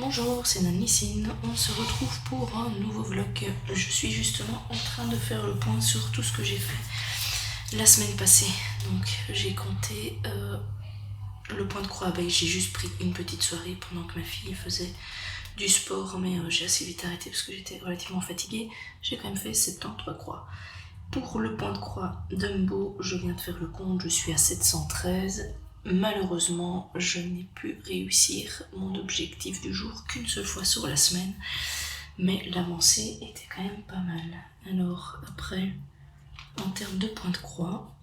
Bonjour, c'est Nanlicine, on se retrouve pour un nouveau vlog. Je suis justement en train de faire le point sur tout ce que j'ai fait la semaine passée. Donc j'ai compté le point de croix. J'ai juste pris une petite soirée pendant que ma fille faisait du sport, mais j'ai assez vite arrêté parce que j'étais relativement fatiguée. J'ai quand même fait 73 croix. Pour le point de croix Dumbo, je viens de faire le compte, je suis à 713. Malheureusement, je n'ai pu réussir mon objectif du jour qu'une seule fois sur la semaine, mais l'avancée était quand même pas mal. Alors après, en termes de points de croix,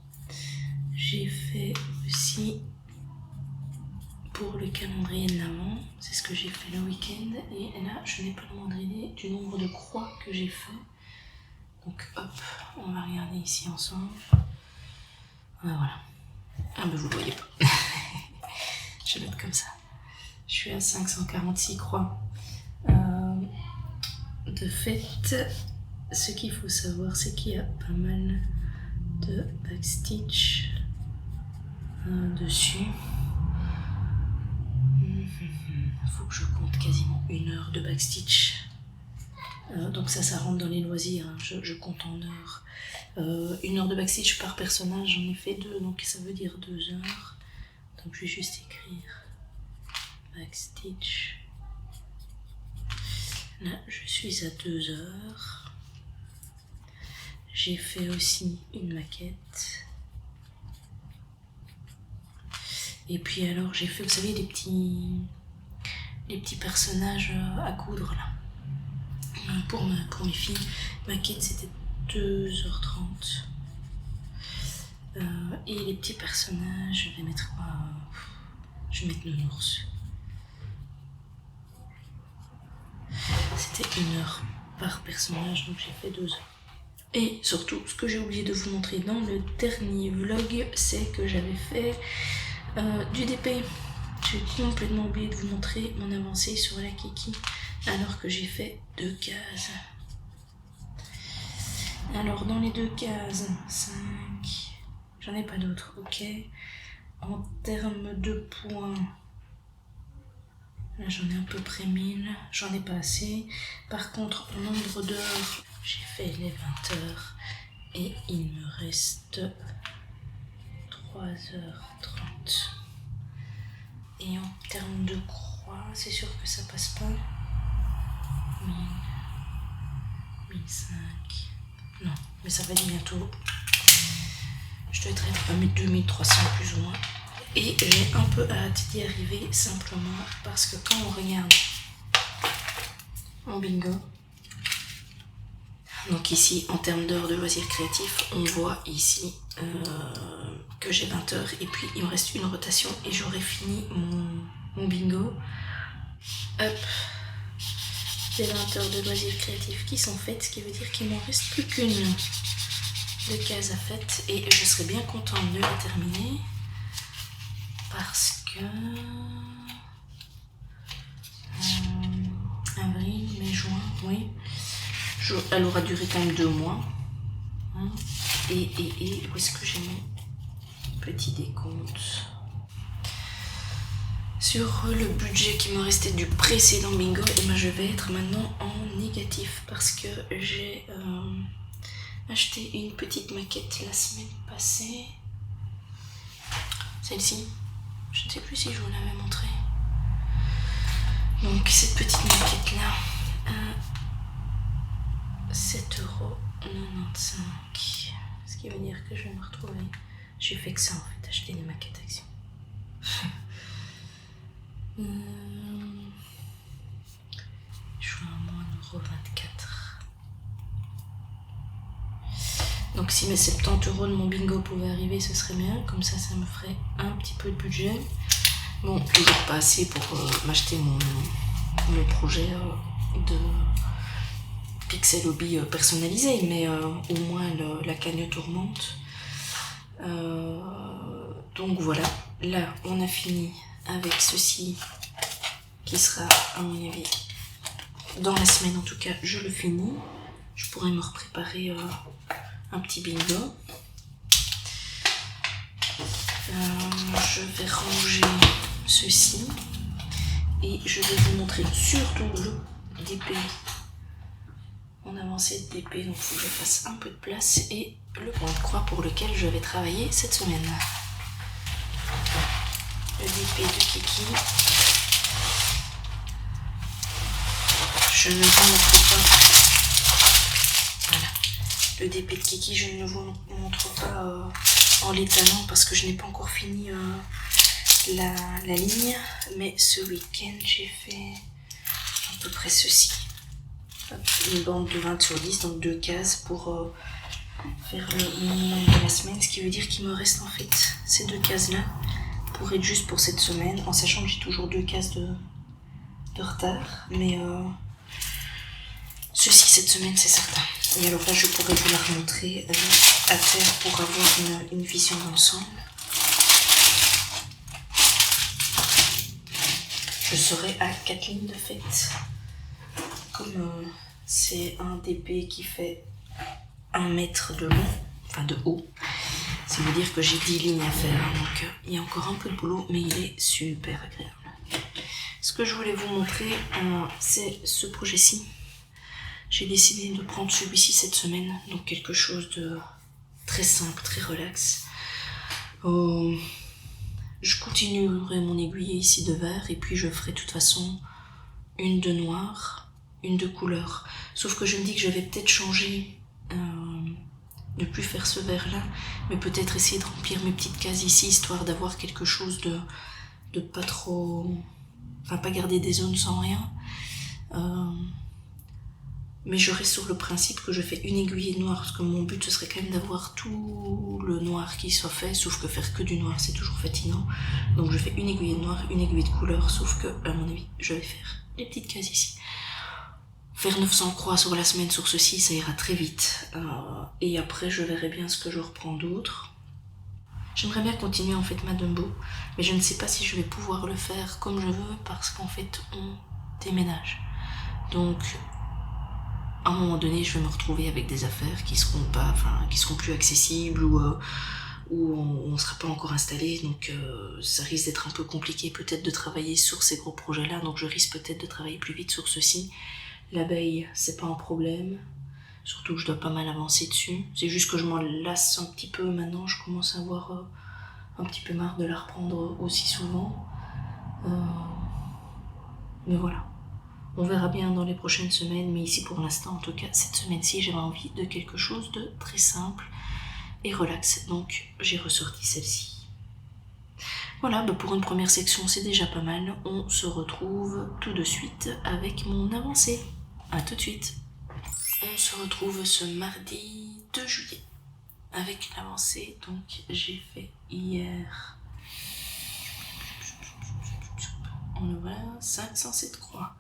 j'ai fait aussi pour le calendrier de l'Avent, c'est ce que j'ai fait le week-end, et là je n'ai pas le moindre idée du nombre de croix que j'ai fait. Donc hop, on va regarder ici ensemble. Voilà. Ah ben vous voyez pas. Je vais mettre comme ça. Je suis à 546 croix. De fait, ce qu'il faut savoir, c'est qu'il y a pas mal de backstitch dessus. Il faut que je compte quasiment 1 heure de backstitch. Donc ça rentre dans les loisirs, hein. Je compte en heures. 1 heure de backstitch par personnage, j'en ai fait 2, donc ça veut dire 2 heures. Donc je vais juste écrire backstitch. Là, je suis à 2 heures. J'ai fait aussi une maquette. Et puis alors, j'ai fait, vous savez, les petits personnages à coudre là. Pour mes filles, maquette c'était 2h30. Et les petits personnages, je vais mettre quoi? Je vais mettre Nounours. C'était 1 heure par personnage, donc j'ai fait 2 heures. Et surtout, ce que j'ai oublié de vous montrer dans le dernier vlog, c'est que j'avais fait du DP. J'ai complètement oublié de vous montrer mon avancée sur la Kiki, alors que j'ai fait 2 cases. Alors dans les 2 cases, 5, j'en ai pas d'autres, ok. En termes de points, là j'en ai à peu près 1000, j'en ai pas assez. Par contre, en nombre d'heures, j'ai fait les 20 heures et il me reste 3h30. Et en termes de croix, c'est sûr que ça passe pas. 1000, 1005. Non, mais ça va être bientôt. Je dois être à 2300 plus ou moins. Et j'ai un peu hâte d'y arriver simplement parce que quand on regarde en bingo, donc ici en termes d'heures de loisirs créatifs, on voit ici que j'ai 20 heures et puis il me reste une rotation et j'aurai fini mon bingo. Hop, j'ai 20 heures de loisirs créatifs qui sont faites, ce qui veut dire qu'il m'en reste plus qu'une de case à fête et je serai bien contente de la terminer parce que avril, mai, juin, oui, elle aura duré quand même 2 mois, hein. Et où est-ce que j'ai mon petit décompte sur le budget qui me restait du précédent bingo? Et ben je vais être maintenant en négatif parce que j'ai acheté une petite maquette la semaine passée. Celle-ci, je ne sais plus si je vous l'avais montrée. Donc cette petite maquette là à 7,95 €. Ce qui veut dire que je vais me retrouver. J'ai fait que ça en fait, acheter des maquettes Action. Je suis à moins 1,24 €. Donc si mes 70 € de mon bingo pouvaient arriver, ce serait bien. Comme ça, ça me ferait un petit peu de budget. Bon, toujours pas assez pour m'acheter mon projet de Pixel Hobby personnalisé, mais au moins la cagnotte remonte. Donc voilà, là on a fini avec ceci qui sera à mon avis dans la semaine, en tout cas je le finis. Je pourrais me repréparer un petit bingo. Je vais ranger ceci et je vais vous montrer surtout le DP, mon avancée de DP, donc il faut que je fasse un peu de place, et le point de croix pour lequel je vais travailler cette semaine. Le DP de Kiki. Je ne vous montre pas. Voilà. Le DP de Kiki, je ne vous montre pas en l'étalant parce que je n'ai pas encore fini la ligne. Mais ce week-end, j'ai fait à peu près ceci. Une bande de 20 sur 10, donc 2 cases pour faire le minimum de la semaine. Ce qui veut dire qu'il me reste en fait ces 2 cases-là pour être juste pour cette semaine, en sachant que j'ai toujours 2 cases de retard. Mais ceci cette semaine, c'est certain. Et alors là, je pourrais vous la remontrer à faire pour avoir une vision d'ensemble. Je serai à 4 lignes de fait. Comme c'est un DP qui fait 1 mètre de long, enfin de haut, ça veut dire que j'ai 10 lignes à faire. Donc il y a encore un peu de boulot, mais il est super agréable. Ce que je voulais vous montrer, c'est ce projet-ci. J'ai décidé de prendre celui-ci cette semaine, donc quelque chose de très simple, très relax. Je continuerai mon aiguille ici de vert, et puis je ferai de toute façon une de noir, une de couleur. Sauf que je me dis que je vais peut-être changer, ne plus faire ce vert là, mais peut-être essayer de remplir mes petites cases ici, histoire d'avoir quelque chose de pas trop... Enfin, pas garder des zones sans rien. Mais je reste sur le principe que je fais une aiguille noire, parce que mon but ce serait quand même d'avoir tout le noir qui soit fait, sauf que faire que du noir c'est toujours fatigant. Donc je fais une aiguille noire, une aiguille de couleur, sauf que à mon avis je vais faire les petites cases ici. Faire 900 croix sur la semaine sur ceci, ça ira très vite. Et après je verrai bien ce que je reprends d'autre. J'aimerais bien continuer en fait ma Dumbo, mais je ne sais pas si je vais pouvoir le faire comme je veux, parce qu'en fait on déménage. Donc à un moment donné, je vais me retrouver avec des affaires qui seront plus accessibles, ou on ne sera pas encore installé, donc ça risque d'être un peu compliqué peut-être de travailler sur ces gros projets-là, donc je risque peut-être de travailler plus vite sur ceci. L'abeille, c'est pas un problème, surtout que je dois pas mal avancer dessus. C'est juste que je m'en lasse un petit peu maintenant, je commence à avoir un petit peu marre de la reprendre aussi souvent. Mais voilà. On verra bien dans les prochaines semaines, mais ici pour l'instant, en tout cas, cette semaine-ci, j'avais envie de quelque chose de très simple et relax. Donc, j'ai ressorti celle-ci. Voilà, pour une première section, c'est déjà pas mal. On se retrouve tout de suite avec mon avancée. A tout de suite. On se retrouve ce mardi 2 juillet avec l'avancée. Donc, j'ai fait hier... On le voit, 507 croix.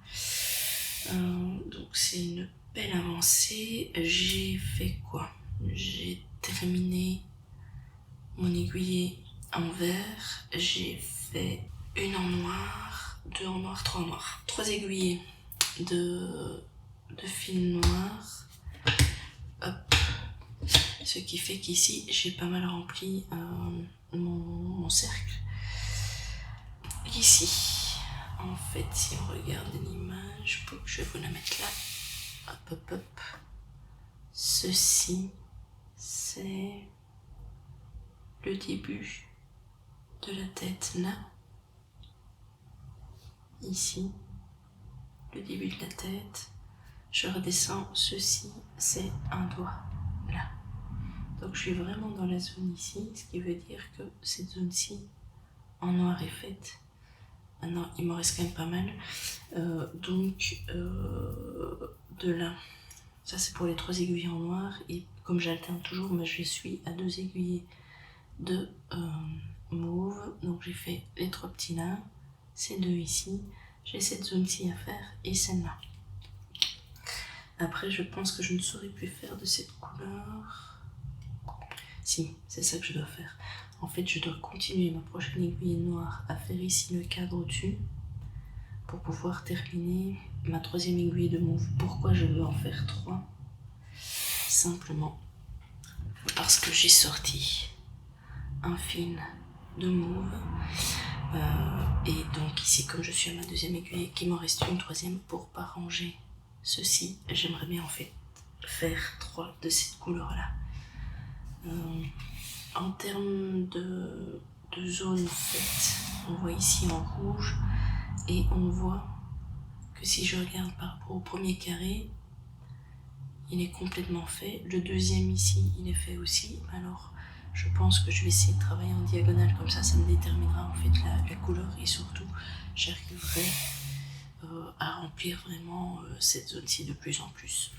Donc c'est une belle avancée. J'ai fait quoi? J'ai terminé mon aiguillé en vert. J'ai fait une en noir, 2 en noir, 3 en noir. 3 aiguillés de fil noir. Hop. Ce qui fait qu'ici j'ai pas mal rempli mon cercle. Ici. En fait, si on regarde l'image, je vais vous la mettre là. Hop, hop, hop. Ceci, c'est le début de la tête là. Ici, le début de la tête. Je redescends. Ceci, c'est un doigt là. Donc, je suis vraiment dans la zone ici, ce qui veut dire que cette zone-ci, en noir, est faite. Maintenant, il me reste quand même pas mal. De là, ça c'est pour les 3 aiguillés en noir. Et comme j'alterne toujours, moi, je suis à 2 aiguillés de mauve. Donc j'ai fait les 3 petits là, ces 2 ici. J'ai cette zone-ci à faire et celle-là. Après, je pense que je ne saurais plus faire de cette couleur. Si, c'est ça que je dois faire. En fait, je dois continuer ma prochaine aiguille noire à faire ici le cadre au-dessus pour pouvoir terminer ma 3e aiguille de mauve. Pourquoi je veux en faire 3? Simplement parce que j'ai sorti un fil de mauve Et donc ici, comme je suis à ma deuxième aiguille et qu'il m'en reste une troisième pour pas ranger ceci, j'aimerais bien en fait faire 3 de cette couleur là. En termes de zone faite, on voit ici en rouge et on voit que si je regarde par rapport au premier carré, il est complètement fait. Le deuxième ici, il est fait aussi. Alors je pense que je vais essayer de travailler en diagonale, comme ça me déterminera en fait la couleur et surtout j'arriverai à remplir vraiment cette zone-ci de plus en plus.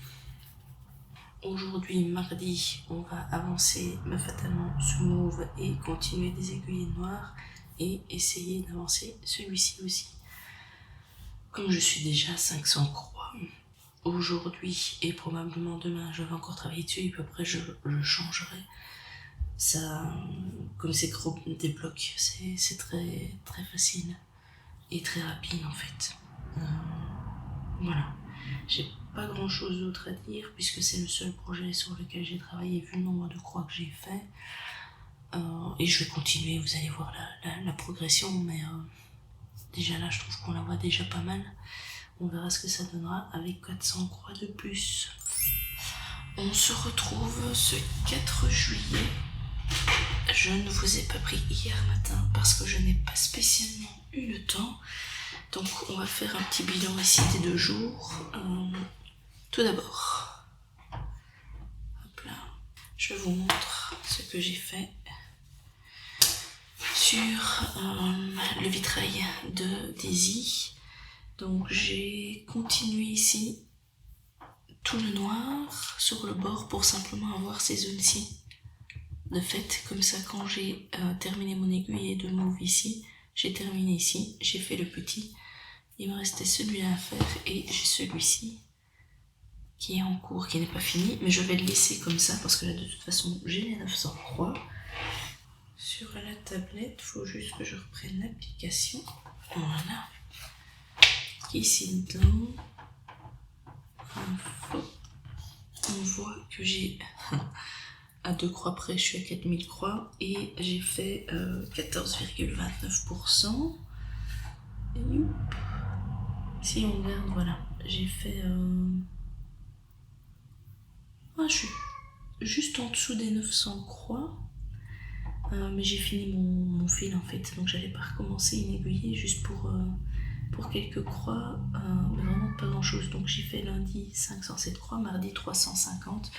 Aujourd'hui, mardi, on va avancer fatalement ce mauve et continuer des aiguilles noires et essayer d'avancer celui-ci aussi. Comme je suis déjà à 500 croix aujourd'hui et probablement demain, je vais encore travailler dessus et puis après je changerai. Ça, comme c'est gros des blocs, c'est très très facile et très rapide en fait. Voilà, j'ai pas grand chose d'autre à dire puisque c'est le seul projet sur lequel j'ai travaillé vu le nombre de croix que j'ai fait. Et je vais continuer, vous allez voir la progression, mais déjà là je trouve qu'on la voit déjà pas mal. On verra ce que ça donnera avec 400 croix de plus. On se retrouve ce 4 juillet. Je ne vous ai pas pris hier matin parce que je n'ai pas spécialement eu le temps. Donc on va faire un petit bilan ici des 2 jours. Tout d'abord, hop là, je vous montre ce que j'ai fait sur le vitrail de Daisy. Donc j'ai continué ici tout le noir sur le bord pour simplement avoir ces zones-ci de fait. Comme ça, quand j'ai terminé mon aiguille de mauve ici, j'ai terminé ici, j'ai fait le petit. Il me restait celui-là à faire et j'ai celui-ci qui est en cours, qui n'est pas fini, mais je vais le laisser comme ça parce que là de toute façon j'ai les 900 croix. Sur la tablette, il faut juste que je reprenne l'application. Voilà. Ici dedans, on voit que j'ai à 2 croix près, je suis à 4000 croix et j'ai fait 14,29%. Si on regarde, voilà, j'ai fait je suis juste en dessous des 900 croix, mais j'ai fini mon fil en fait, donc j'allais pas recommencer une aiguille juste pour quelques croix, mais vraiment pas grand chose. Donc j'ai fait lundi 507 croix, mardi 350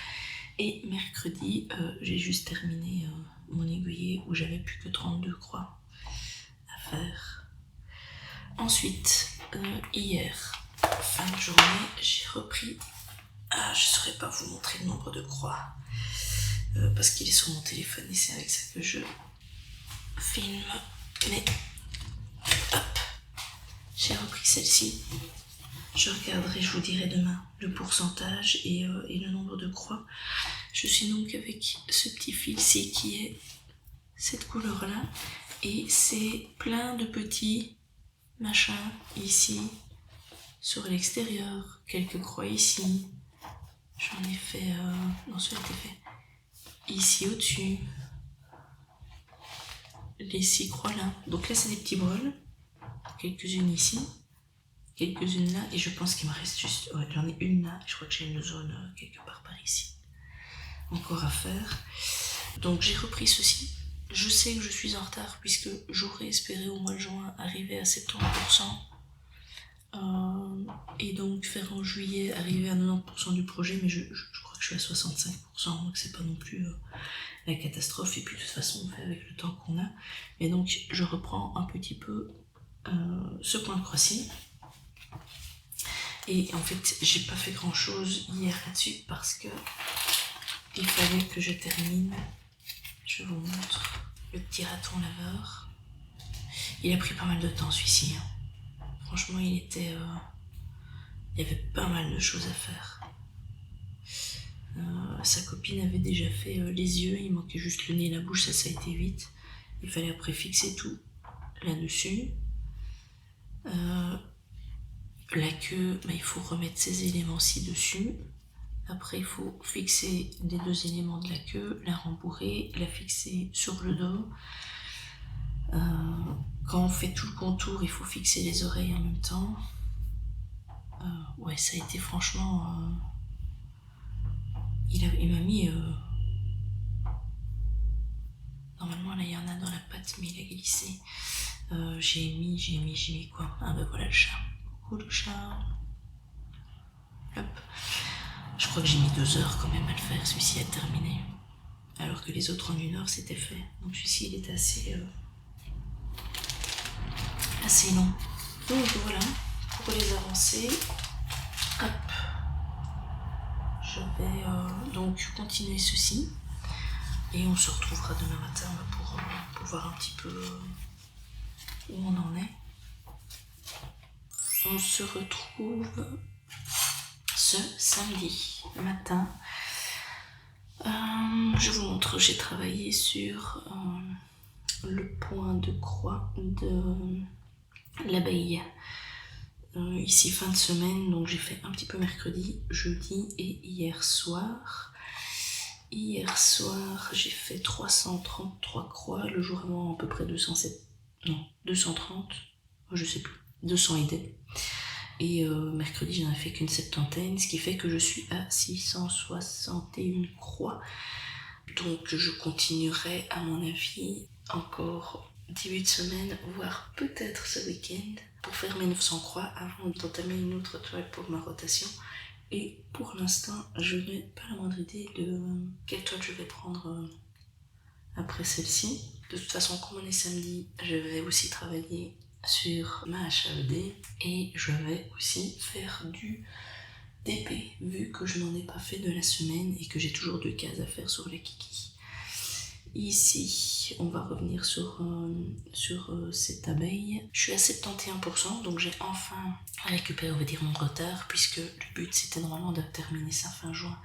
et mercredi j'ai juste terminé mon aiguillé où j'avais plus que 32 croix à faire. Ensuite, hier, fin de journée, j'ai repris. Je ne saurais pas vous montrer le nombre de croix parce qu'il est sur mon téléphone et c'est avec ça que je filme. Mais hop, j'ai repris celle-ci. Je regarderai, je vous dirai demain le pourcentage et le nombre de croix. Je suis donc avec ce petit fil-ci qui est cette couleur-là et c'est plein de petits machins ici sur l'extérieur, quelques croix ici. J'en ai fait, non celui-là était fait ici au-dessus, les 6 croix là. Donc là c'est des petits bols, quelques-unes ici, quelques-unes là, et je pense qu'il me reste juste, ouais j'en ai une là, je crois que j'ai une zone quelque part par ici, encore à faire. Donc j'ai repris ceci. Je sais que je suis en retard puisque j'aurais espéré au mois de juin arriver à 70%. Et donc faire en juillet arriver à 90% du projet, mais je crois que je suis à 65%, donc c'est pas non plus la catastrophe, et puis de toute façon on fait avec le temps qu'on a. Et donc je reprends un petit peu ce point de croix-ci. Et en fait j'ai pas fait grand chose hier là-dessus parce que il fallait que je termine. Je vous montre le petit raton laveur. Il a pris pas mal de temps celui-ci, hein. Franchement il était il y avait pas mal de choses à faire. Sa copine avait déjà fait les yeux, il manquait juste le nez et la bouche, ça a été vite. Il fallait après fixer tout là-dessus. La queue, il faut remettre ces éléments-ci dessus. Après il faut fixer les 2 éléments de la queue, la rembourrer, la fixer sur le dos. Quand on fait tout le contour, il faut fixer les oreilles en même temps. Ouais, ça a été franchement... il m'a mis... Normalement, là, il y en a dans la pâte, mais il a glissé. J'ai mis quoi? Ah ben voilà le chat. Coucou le chat. Hop. Je crois que j'ai mis 2 heures quand même à le faire, celui-ci a terminé. Alors que les autres en 1 heure c'était fait. Donc celui-ci il était assez long. Donc voilà, pour les avancer, hop, je vais donc continuer ceci. Et on se retrouvera demain matin pour voir un petit peu où on en est. On se retrouve ce samedi matin. Je vous montre, j'ai travaillé sur le point de croix de l'abeille. Ici fin de semaine, donc j'ai fait un petit peu mercredi, jeudi et hier soir. Hier soir, j'ai fait 333 croix, le jour avant à peu près 230, je sais plus, 200 idées. Et mercredi, j'en ai fait qu'une 70, ce qui fait que je suis à 661 croix. Donc je continuerai à mon avis encore début de semaine, voire peut-être ce week-end, pour faire mes 900 croix avant d'entamer une autre toile pour ma rotation. Et pour l'instant, je n'ai pas la moindre idée de quelle toile je vais prendre après celle-ci. De toute façon, comme on est samedi, je vais aussi travailler sur ma HAED et je vais aussi faire du DP, vu que je n'en ai pas fait de la semaine et que j'ai toujours 2 cases à faire sur la Kiki. Ici, on va revenir sur cette abeille. Je suis à 71%, donc j'ai enfin récupéré, on va dire, mon retard, puisque le but c'était normalement de terminer ça fin juin.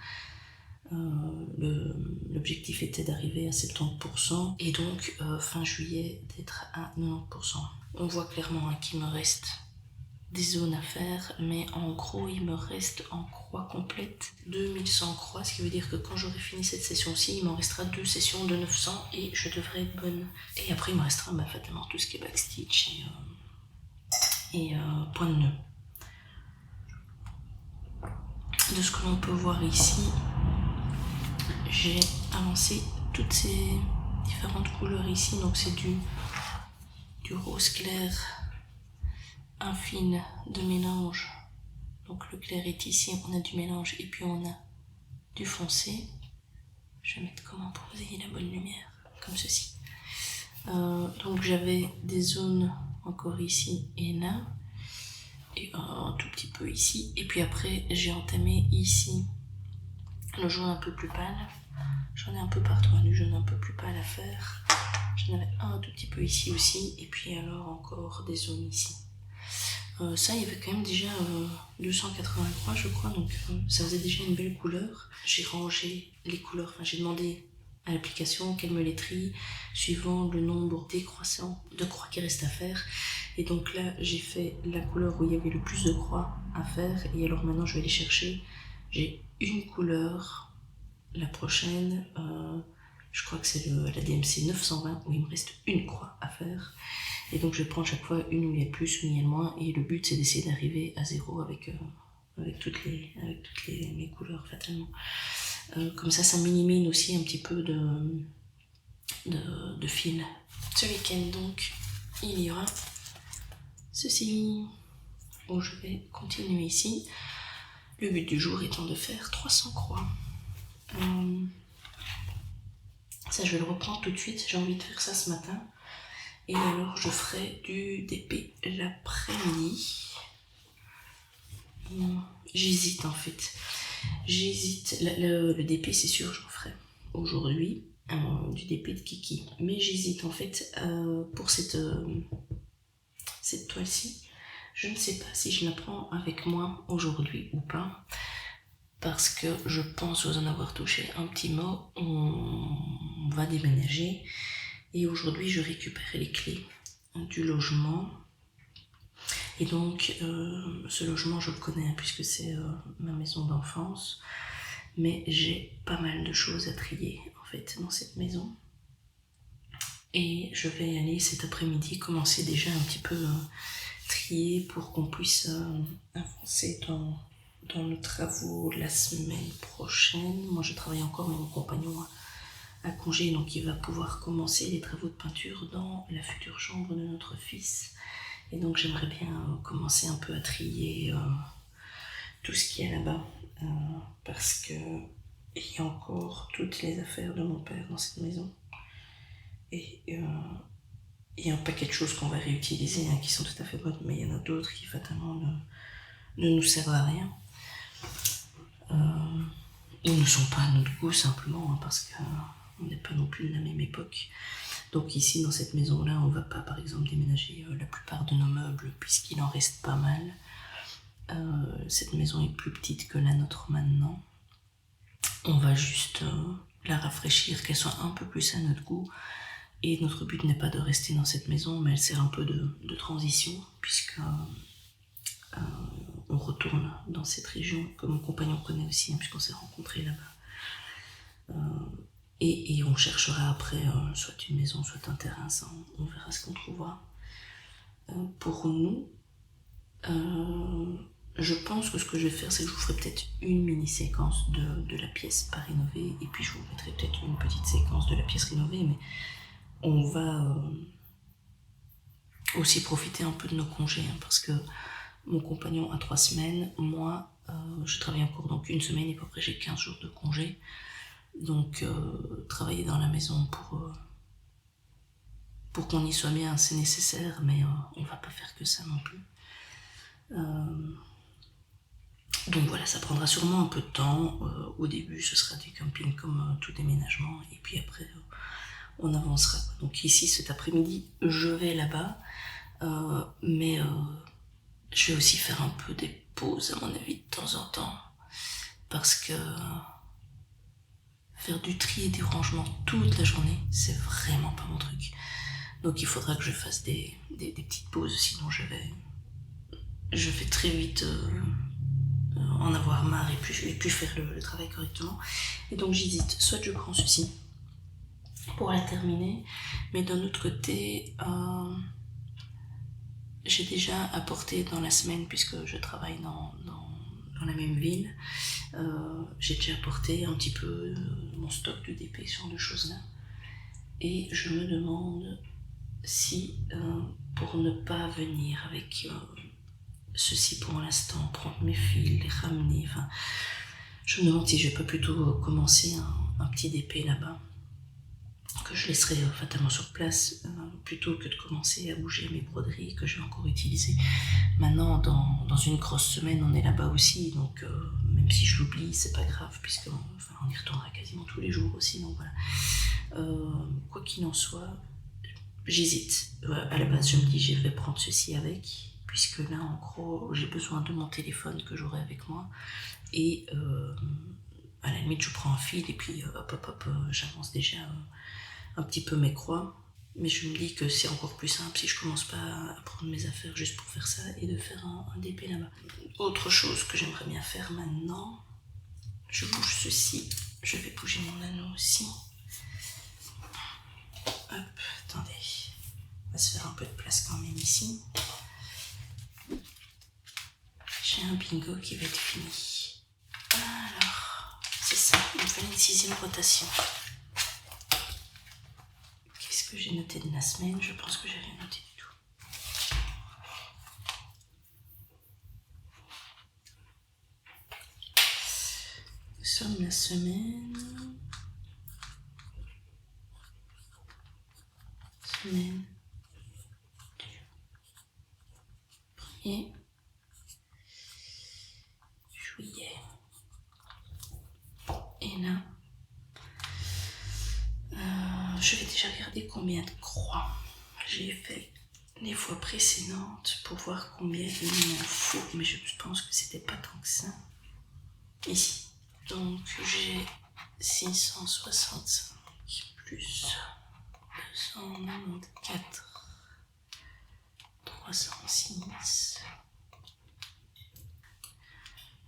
L'objectif était d'arriver à 70% et donc fin juillet d'être à 90%. On voit clairement qu'il me reste des zones à faire, mais en gros il me reste en croix complète 2100 croix, ce qui veut dire que quand j'aurai fini cette session-ci, il m'en restera 2 sessions de 900 et je devrais être bonne. Et après il me restera fatalement tout ce qui est backstitch et point de nœud. De ce que l'on peut voir ici, j'ai avancé toutes ces différentes couleurs ici, donc c'est du rose clair, un fine de mélange, donc le clair est ici, on a du mélange et puis on a du foncé. Je vais mettre comment pour vous ayez la bonne lumière, comme ceci. Donc j'avais des zones encore ici et là, et un tout petit peu ici, et puis après j'ai entamé ici le jaune un peu plus pâle. J'en ai un peu partout, du jaune un peu plus pâle à faire. J'en avais un tout petit peu ici aussi, et puis alors encore des zones ici. Ça, il y avait quand même déjà 283 je crois, donc ça faisait déjà une belle couleur. J'ai rangé les couleurs, j'ai demandé à l'application qu'elle me les trie suivant le nombre décroissant de croix qui reste à faire. Et donc là, j'ai fait la couleur où il y avait le plus de croix à faire, et alors maintenant je vais aller chercher. J'ai une couleur, la prochaine, je crois que c'est la DMC 920 où il me reste une croix à faire. Et donc je vais prendre chaque fois une où il y a le plus, une où il y a le moins, et le but c'est d'essayer d'arriver à 0 avec toutes mes couleurs fatalement. Comme ça minimise aussi un petit peu de fil. Ce week-end donc, il y aura ceci, où je vais continuer ici. Le but du jour étant de faire 300 croix. Ça je vais le reprendre tout de suite, j'ai envie de faire ça ce matin. Et alors je ferai du DP l'après-midi. J'hésite en fait. Le DP c'est sûr j'en ferai aujourd'hui. Du DP de Kiki. Mais j'hésite en fait pour cette toile-ci. Je ne sais pas si je la prends avec moi aujourd'hui ou pas. Parce que je pense vous en avoir touché un petit mot. On va déménager. Et aujourd'hui, je récupère les clés du logement. Et donc, ce logement, je le connais puisque c'est ma maison d'enfance. Mais j'ai pas mal de choses à trier, en fait, dans cette maison. Et je vais aller cet après-midi commencer déjà un petit peu trier pour qu'on puisse avancer dans nos travaux la semaine prochaine. Moi je travaille encore, mais mon compagnon a congé, donc il va pouvoir commencer les travaux de peinture dans la future chambre de notre fils. Et donc j'aimerais bien commencer un peu à trier tout ce qu'il y a là-bas, parce que il y a encore toutes les affaires de mon père dans cette maison. Et il y a un paquet de choses qu'on va réutiliser, qui sont tout à fait bonnes, mais il y en a d'autres qui fatalement ne nous servent à rien. Ils ne sont pas à notre goût simplement, parce qu'on n'est pas non plus de la même époque. Donc ici, dans cette maison-là, on ne va pas, par exemple, déménager la plupart de nos meubles, puisqu'il en reste pas mal. Cette maison est plus petite que la nôtre maintenant. On va juste la rafraîchir, qu'elle soit un peu plus à notre goût. Et notre but n'est pas de rester dans cette maison, mais elle sert un peu de transition, puisque on retourne dans cette région que mon compagnon connaît aussi, puisqu'on s'est rencontrés là-bas. Et on cherchera après soit une maison, soit un terrain, ça on verra ce qu'on trouvera. Pour nous, je pense que ce que je vais faire, c'est que je vous ferai peut-être une mini-séquence de la pièce pas rénovée, et puis je vous mettrai peut-être une petite séquence de la pièce rénovée, mais on va aussi profiter un peu de nos congés, parce que mon compagnon a 3 semaines, moi je travaille encore donc une semaine, et après j'ai 15 jours de congé. Donc travailler dans la maison pour qu'on y soit bien, c'est nécessaire, mais on va pas faire que ça non plus. Donc voilà, ça prendra sûrement un peu de temps. Au début, ce sera du camping comme tout déménagement, et puis après, on avancera. Donc ici, cet après-midi, je vais là-bas, mais je vais aussi faire un peu des pauses, à mon avis, de temps en temps, parce que faire du tri et du rangement toute la journée, c'est vraiment pas mon truc. Donc il faudra que je fasse des petites pauses, sinon je vais très vite en avoir marre et puis faire le travail correctement. Et donc j'hésite, soit je prends ceci pour la terminer, mais d'un autre côté, j'ai déjà apporté dans la semaine, puisque je travaille dans la même ville, j'ai déjà apporté un petit peu mon stock de DP sur deux choses là. Et je me demande si, pour ne pas venir avec ceci pour l'instant, prendre mes fils, les ramener, enfin, je me demande si je peux plutôt commencer un petit DP là-bas, que je laisserai fatalement sur place, plutôt que de commencer à bouger mes broderies que je vais encore utiliser. Maintenant, dans une grosse semaine, on est là-bas aussi, donc même si je l'oublie, c'est pas grave, puisqu'on y retournera quasiment tous les jours aussi, donc voilà. Quoi qu'il en soit, j'hésite. À la base, je me dis, je vais prendre ceci avec, puisque là, en gros, j'ai besoin de mon téléphone que j'aurai avec moi, et à la limite, je prends un fil, et puis j'avance déjà un petit peu mes croix. Mais je me dis que c'est encore plus simple si je commence pas à prendre mes affaires juste pour faire ça, et de faire un DP là-bas. Autre chose que j'aimerais bien faire maintenant, je bouge ceci, je vais bouger mon anneau aussi. Hop, attendez, on va se faire un peu de place quand même ici. J'ai un bingo qui va être fini. Alors, c'est ça, il me fallait une 6e rotation. Qu'est-ce que j'ai noté de la semaine? Je pense que j'ai rien noté du tout. Nous sommes la semaine du 1er juillet. Et là, je vais déjà regarder combien de croix j'ai fait les fois précédentes pour voir combien il m'en faut, mais je pense que c'était pas tant que ça. Ici. Donc j'ai 665 plus 294, 306,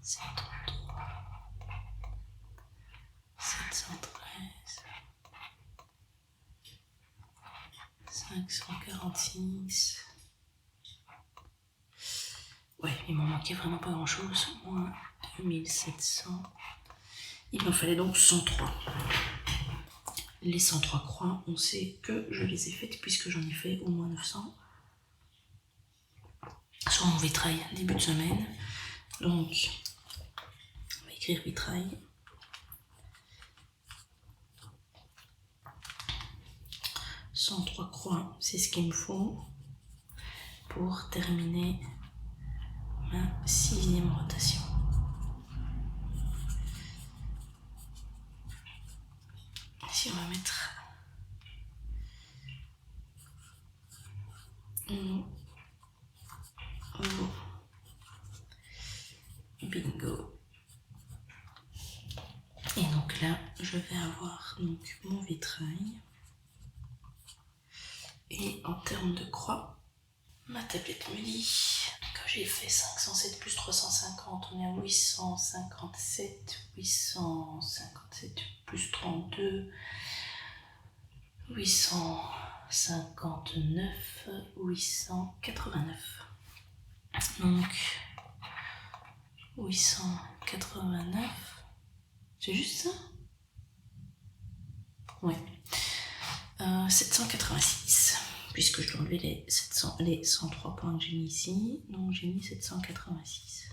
733, 713, 546. Ouais, il m'en manquait vraiment pas grand chose. Moins 2700. Il m'en fallait donc 103. Les 103 croix, on sait que je les ai faites puisque j'en ai fait au moins 900. Soit en vitrail, début de semaine. Donc, on va écrire vitrail. 103 croix, c'est ce qu'il me faut pour terminer ma 6e rotation. Ici, on va mettre bingo. Et donc là, je vais avoir donc mon vitrail. Et en termes de croix, ma tablette me dit que j'ai fait 507 plus 350, on est à 857, 857 plus 32, 859, 889. Donc 889, c'est juste ça? Ouais. 786, puisque je dois enlever les 103 points que j'ai mis ici, donc j'ai mis 786.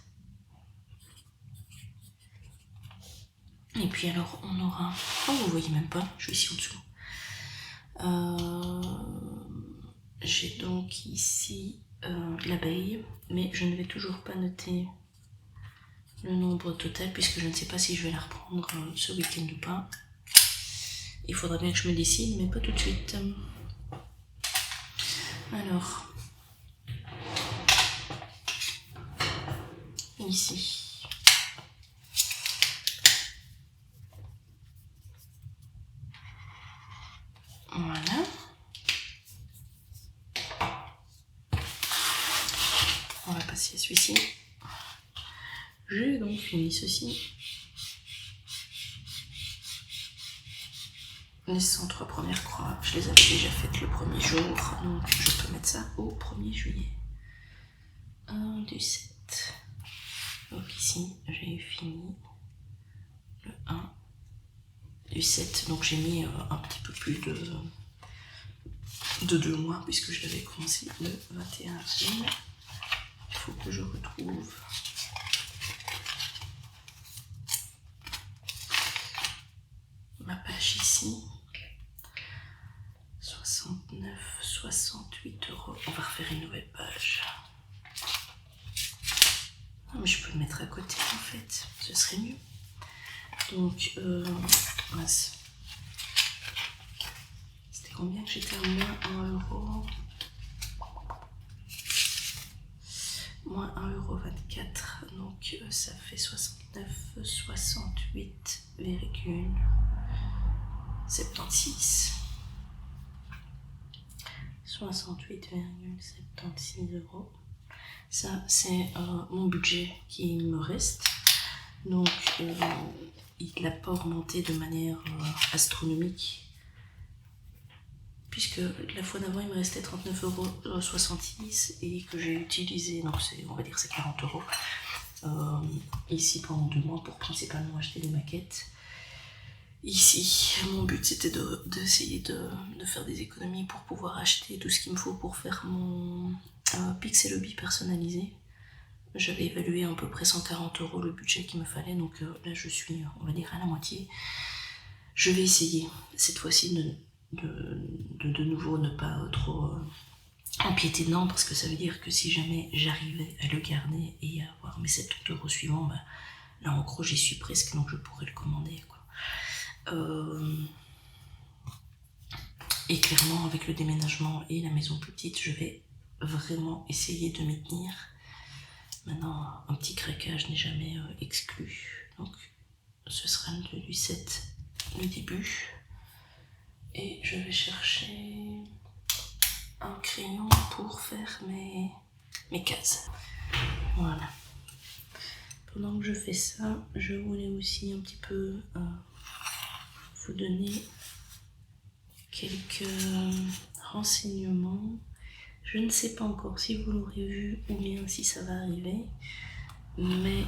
Et puis alors on aura, oh vous voyez même pas, je suis ici en dessous. J'ai donc ici l'abeille, mais je ne vais toujours pas noter le nombre total puisque je ne sais pas si je vais la reprendre ce week-end ou pas. Il faudra bien que je me décide, mais pas tout de suite. Alors, ici, voilà. On va passer à celui-ci. J'ai donc fini ceci. Les 103 premières croix, je les avais déjà faites le premier jour, donc je peux mettre ça au 1er juillet. 1 du 7. Donc ici, j'ai fini le 1 du 7, donc j'ai mis un petit peu plus de 2 mois puisque je l'avais commencé le 21 avril. Il faut que je retrouve ma page ici. 69, 68 euros. On va refaire une nouvelle page. Ah, mais je peux le mettre à côté en fait, ce serait mieux. Donc, mince. C'était combien que j'étais à moins 1 euro? Moins 1,24 €. Donc, ça fait 69, 68,76. 68,76 €. Ça, c'est mon budget qui me reste. Donc, il n'a pas augmenté de manière astronomique. Puisque la fois d'avant, il me restait 39,66 € et que j'ai utilisé, donc on va dire c'est 40 €, ici pendant 2 mois pour principalement acheter des maquettes. Ici, mon but c'était d'essayer de faire des économies pour pouvoir acheter tout ce qu'il me faut pour faire mon Pixel Hobby personnalisé. J'avais évalué à peu près 140 € le budget qu'il me fallait, donc là je suis, on va dire, à la moitié. Je vais essayer cette fois-ci de nouveau ne pas trop empiéter dedans, parce que ça veut dire que si jamais j'arrivais à le garder et à avoir mes 70 € suivants, bah, là en gros j'y suis presque, donc je pourrais le commander, quoi. Et clairement avec le déménagement et la maison plus petite, je vais vraiment essayer de m'y tenir. Maintenant, un petit craquage n'est jamais exclu, donc ce sera le du 7, le début. Et je vais chercher un crayon pour faire mes cases. Voilà. Pendant que je fais ça, je voulais aussi un petit peu vous donner quelques renseignement. Je ne sais pas encore si vous l'aurez vu ou bien si ça va arriver, mais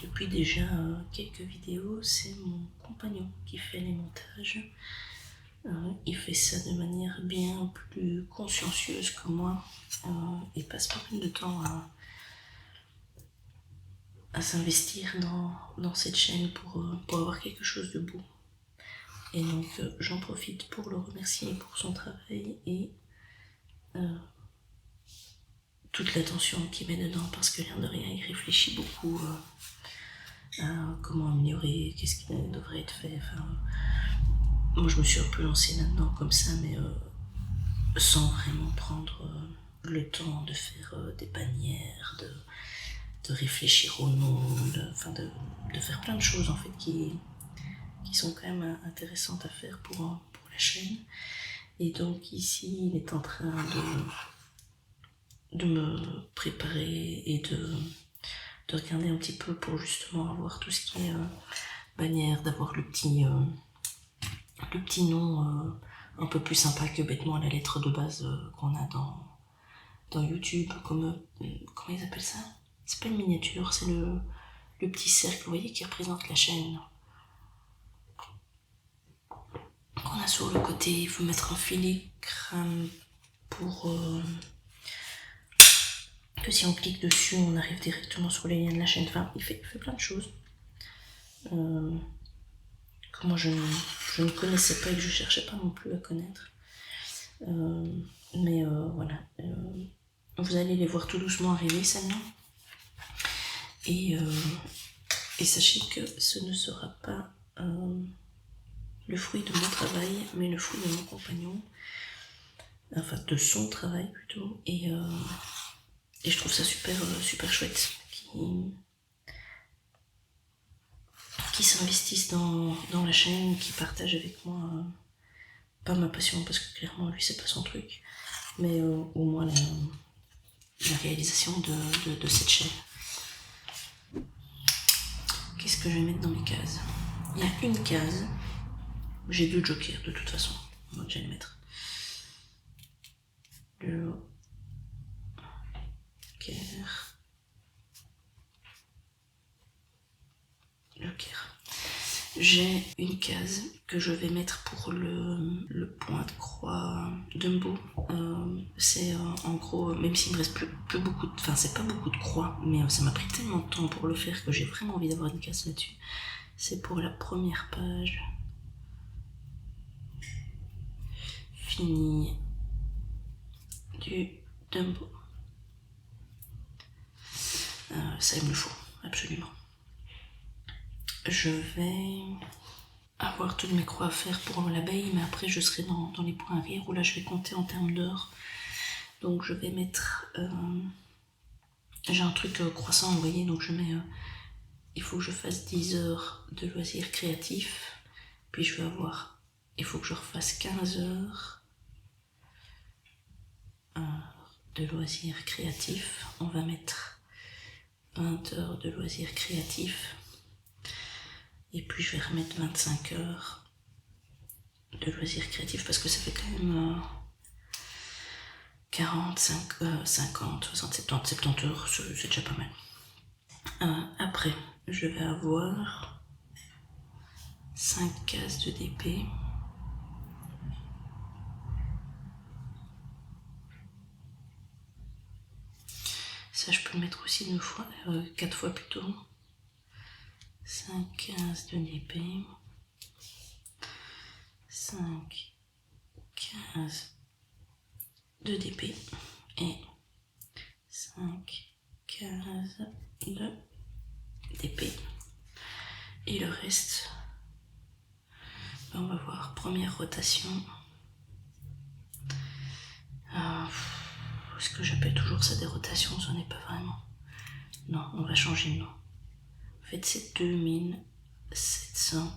depuis déjà quelques vidéos, c'est mon compagnon qui fait les montages. Il fait ça de manière bien plus consciencieuse que moi. Il passe pas mal de temps à s'investir dans cette chaîne pour avoir quelque chose de beau. Et donc j'en profite pour le remercier pour son travail et toute l'attention qu'il met dedans, parce que l'air de rien, il réfléchit beaucoup à comment améliorer, qu'est-ce qui devrait être fait. Enfin, moi je me suis un peu lancée là-dedans comme ça, mais sans vraiment prendre le temps de faire des bannières, de réfléchir au nom, de faire plein de choses en fait qui sont quand même intéressantes à faire pour la chaîne. Et donc ici il est en train de me préparer et de regarder un petit peu pour justement avoir tout ce qui est bannière, d'avoir le petit nom un peu plus sympa que bêtement la lettre de base qu'on a dans YouTube, comment ils appellent ça? C'est pas une miniature, c'est le petit cercle, vous voyez, qui représente la chaîne. Qu'on a sur le côté, il faut mettre un filigrane pour que si on clique dessus, on arrive directement sur les liens de la chaîne. Enfin, il fait plein de choses. Que moi je ne connaissais pas et que je cherchais pas non plus à connaître. Mais voilà. Vous allez les voir tout doucement arriver, celle-là. Et sachez que ce ne sera pas le fruit de mon travail, mais le fruit de mon compagnon. Enfin, de son travail plutôt. Et je trouve ça super chouette qui s'investissent dans la chaîne, qui partagent avec moi pas ma passion, parce que clairement lui c'est pas son truc, mais au moins la réalisation de cette chaîne. Qu'est-ce que je vais mettre dans mes cases? Il y a une case, j'ai 2 jokers de toute façon, on va déjà les mettre. Le joker. J'ai une case que je vais mettre pour le point de croix Dumbo. C'est en gros, même s'il me reste plus beaucoup enfin c'est pas beaucoup de croix, mais ça m'a pris tellement de temps pour le faire que j'ai vraiment envie d'avoir une case là-dessus. C'est pour la première page. Fini du Dumbo. Ça il me le faut, absolument. Je vais avoir toutes mes croix à faire pour l'abeille, mais après je serai dans les points arrière où là je vais compter en termes d'heures. Donc je vais mettre j'ai un truc croissant, vous voyez, donc je mets il faut que je fasse 10 heures de loisirs créatifs, puis je vais avoir, il faut que je refasse 15 heures de loisirs créatifs. On va mettre 20 heures de loisirs créatifs, et puis je vais remettre 25 heures de loisirs créatifs, parce que ça fait quand même 40, 50, 60, 70 heures, c'est déjà pas mal. Après, je vais avoir 5 cases de DP. Ça, je peux le mettre aussi 4 fois plutôt. 5 cases de DP. 5 cases de DP. Et 5 cases de DP. Et le reste, on va voir. Première rotation. Est-ce que j'appelle toujours ça des rotations? J'en ai pas vraiment. Non, on va changer de nom. En fait, c'est 2700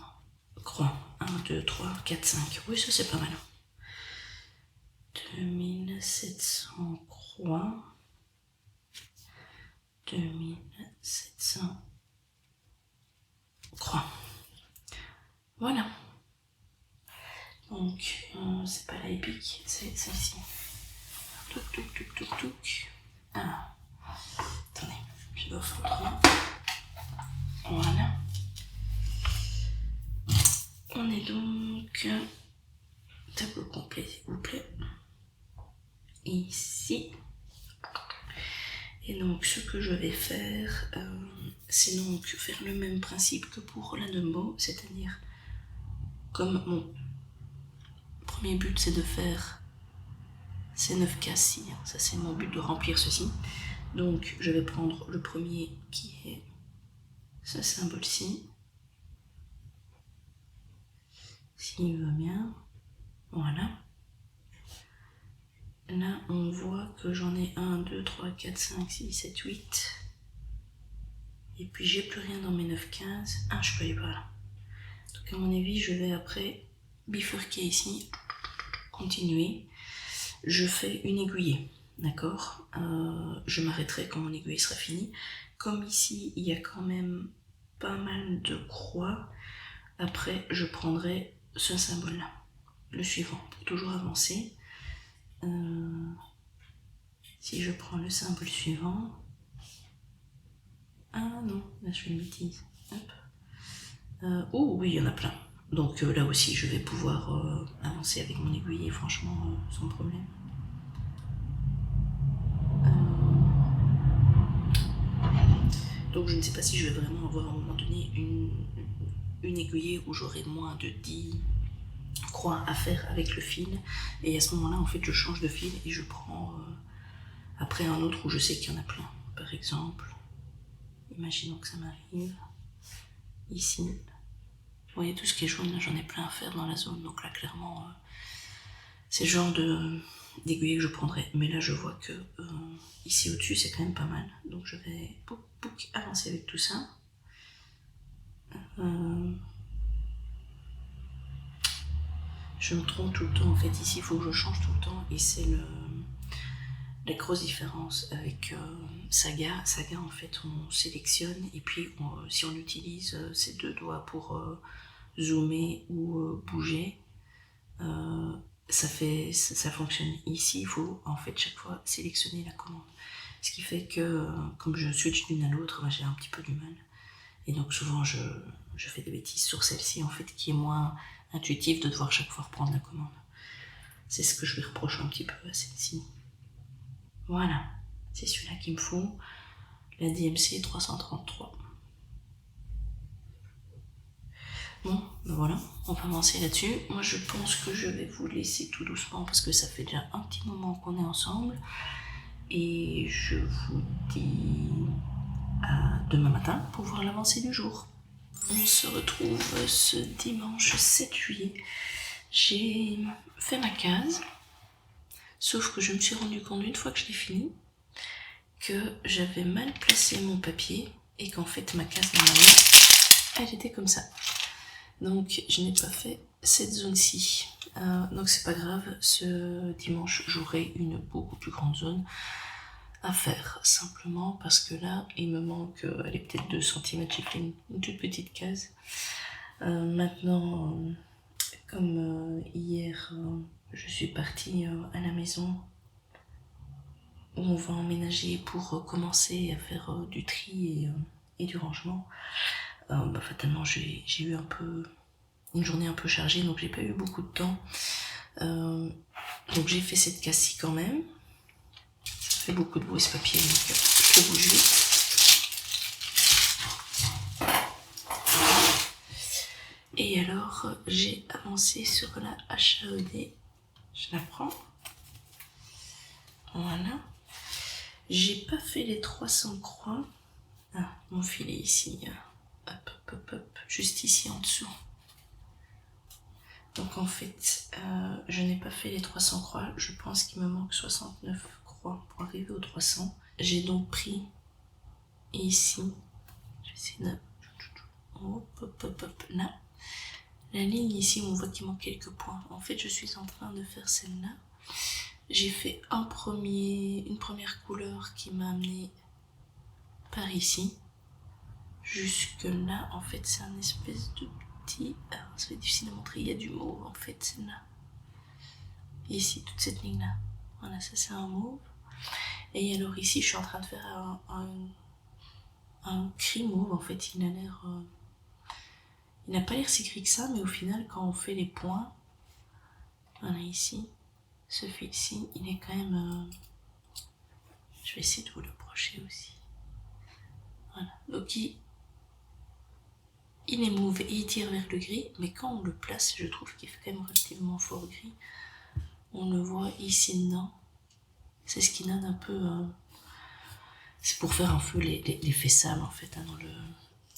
croix. 1, 2, 3, 4, 5. Oui, ça c'est pas mal. 2700 croix. 2700 croix. Voilà. Donc, celle-ci. Touc, touc, touc, touc, touc. Ah, attendez, je dois faire autrement. Voilà. On est donc tableau complet, s'il vous plaît. Ici. Et donc, ce que je vais faire, c'est donc faire le même principe que pour la Dumbo, c'est-à-dire, comme mon premier but, c'est de faire ces 9 cases-ci, hein, ça c'est mon but de remplir ceci. Donc, je vais prendre le premier qui est ce symbole-ci. S'il va bien, voilà. Là, on voit que j'en ai 1, 2, 3, 4, 5, 6, 7, 8. Et puis, j'ai plus rien dans mes 9, 15. Ah, je peux aller par là. Donc, à mon avis, je vais après bifurquer ici, continuer. Je fais une aiguillée, d'accord. Je m'arrêterai quand mon aiguille sera finie. Comme ici, il y a quand même pas mal de croix. Après, je prendrai ce symbole-là, le suivant, pour toujours avancer. Si je prends le symbole suivant... Ah non, là je fais une bêtise. Hop. Oh oui, il y en a plein. Donc là aussi, je vais pouvoir avancer avec mon aiguille, franchement, sans problème. Donc je ne sais pas si je vais vraiment avoir à un moment donné une aiguillée où j'aurai moins de 10 croix à faire avec le fil. Et à ce moment-là, en fait, je change de fil et je prends après un autre où je sais qu'il y en a plein. Par exemple, imaginons que ça m'arrive ici. Vous voyez tout ce qui est jaune, là, j'en ai plein à faire dans la zone. Donc là, clairement, c'est le genre d'aiguille que je prendrai. Mais là, je vois que ici au-dessus, c'est quand même pas mal. Donc je vais avancer avec tout ça. Je me trompe tout le temps. En fait, ici, il faut que je change tout le temps. Et c'est la grosse différence avec Saga. Saga, en fait, on sélectionne. Et puis, si on utilise ces deux doigts pour zoomer ou bouger, ça fonctionne. Ici, il faut en fait chaque fois sélectionner la commande. Ce qui fait que, comme je switch d'une à l'autre, j'ai un petit peu du mal. Et donc souvent, je fais des bêtises sur celle-ci, en fait, qui est moins intuitive de devoir chaque fois reprendre la commande. C'est ce que je lui reproche un petit peu à celle-ci. Voilà, c'est celui-là qu'il me faut. La DMC 333. Bon, ben voilà, on va avancer là-dessus. Moi, je pense que je vais vous laisser tout doucement parce que ça fait déjà un petit moment qu'on est ensemble. Et je vous dis à demain matin pour voir l'avancée du jour. On se retrouve ce dimanche 7 juillet. J'ai fait ma case, sauf que je me suis rendu compte une fois que je l'ai fini que j'avais mal placé mon papier et qu'en fait ma case normalement elle était comme ça. Donc je n'ai pas fait cette zone-ci. Donc c'est pas grave, ce dimanche j'aurai une beaucoup plus grande zone à faire, simplement parce que là il me manque, elle est peut-être 2 cm, j'ai fait une toute petite case. Maintenant, comme hier je suis partie à la maison où on va emménager pour commencer à faire du tri et du rangement, fatalement j'ai eu une journée un peu chargée, donc j'ai pas eu beaucoup de temps. Donc j'ai fait cette casse-ci quand même. Ça fait beaucoup de bruit ce papier, donc je le bouge vite. Et alors j'ai avancé sur la HAED. Je la prends. Voilà. J'ai pas fait les 300 croix. Ah, mon filet ici. Hop, hop, hop, juste ici en dessous. Donc en fait, je n'ai pas fait les 300 croix. Je pense qu'il me manque 69 croix pour arriver aux 300. J'ai donc pris ici, je vais essayer de... Hop, hop, hop, hop, là. La ligne ici, on voit qu'il manque quelques points. En fait, je suis en train de faire celle-là. J'ai fait une première couleur qui m'a amené par ici. Jusque là, en fait, c'est un espèce de petit... Alors, ça va être difficile à montrer, il y a du mauve, en fait, là. ici, toute cette ligne-là. Voilà, ça c'est un mauve. Et alors ici, je suis en train de faire un gris mauve. En fait, il a l'air... il n'a pas l'air si gris que ça, mais au final, quand on fait les points, voilà ici, ce fil-ci, il est quand même... je vais essayer de vous le brocher aussi. Voilà, donc il est mauve et il tire vers le gris, mais quand on le place, je trouve qu'il fait quand même relativement fort gris. On le voit ici dedans. C'est ce qui donne un peu... c'est pour faire un peu l'effet sable en fait, hein,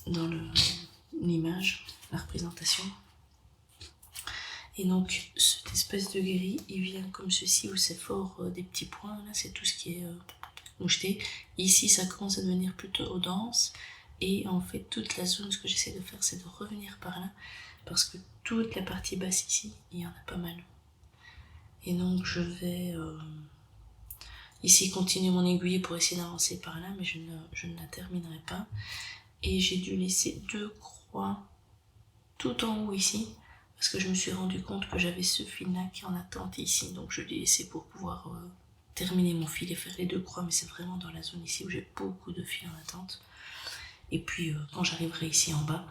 dans l'image, la représentation. Et donc cette espèce de gris, il vient comme ceci, où c'est fort des petits points, là c'est tout ce qui est moucheté. Ici ça commence à devenir plutôt dense, et en fait toute la zone, ce que j'essaie de faire, c'est de revenir par là, parce que toute la partie basse ici, il y en a pas mal. Et donc je vais ici continuer mon aiguille pour essayer d'avancer par là, mais je ne la terminerai pas. Et j'ai dû laisser 2 croix tout en haut ici, parce que je me suis rendu compte que j'avais ce fil là qui est en attente ici, donc je l'ai laissé pour pouvoir terminer mon fil et faire les 2 croix, mais c'est vraiment dans la zone ici où j'ai beaucoup de fils en attente. Et puis quand j'arriverai ici en bas,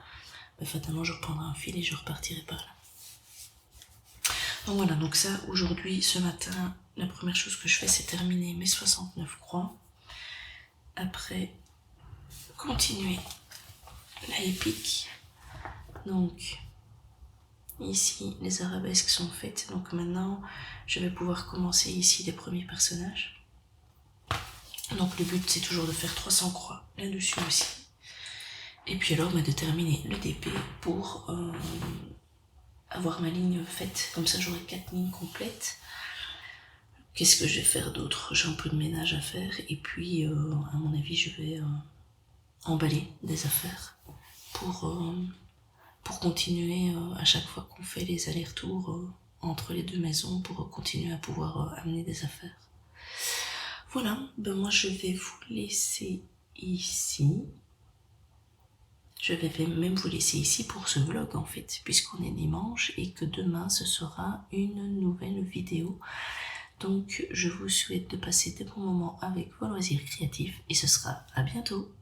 fatalement je reprendrai un fil et je repartirai par là. Donc voilà, donc ça aujourd'hui, ce matin, la première chose que je fais, c'est terminer mes 69 croix. Après, continuer la épique. Donc ici les arabesques sont faites, donc maintenant je vais pouvoir commencer ici les premiers personnages. Donc le but c'est toujours de faire 300 croix là-dessus aussi, et puis alors de terminer le DP pour avoir ma ligne faite, comme ça j'aurai 4 lignes complètes. Qu'est-ce que je vais faire d'autre? J'ai un peu de ménage à faire, et puis à mon avis je vais emballer des affaires pour continuer à chaque fois qu'on fait les allers-retours entre les 2 maisons, pour continuer à pouvoir amener des affaires. Voilà, moi je vais vous laisser ici. Je vais même vous laisser ici pour ce vlog en fait, puisqu'on est dimanche et que demain ce sera une nouvelle vidéo. Donc je vous souhaite de passer des bons moments avec vos loisirs créatifs et ce sera à bientôt.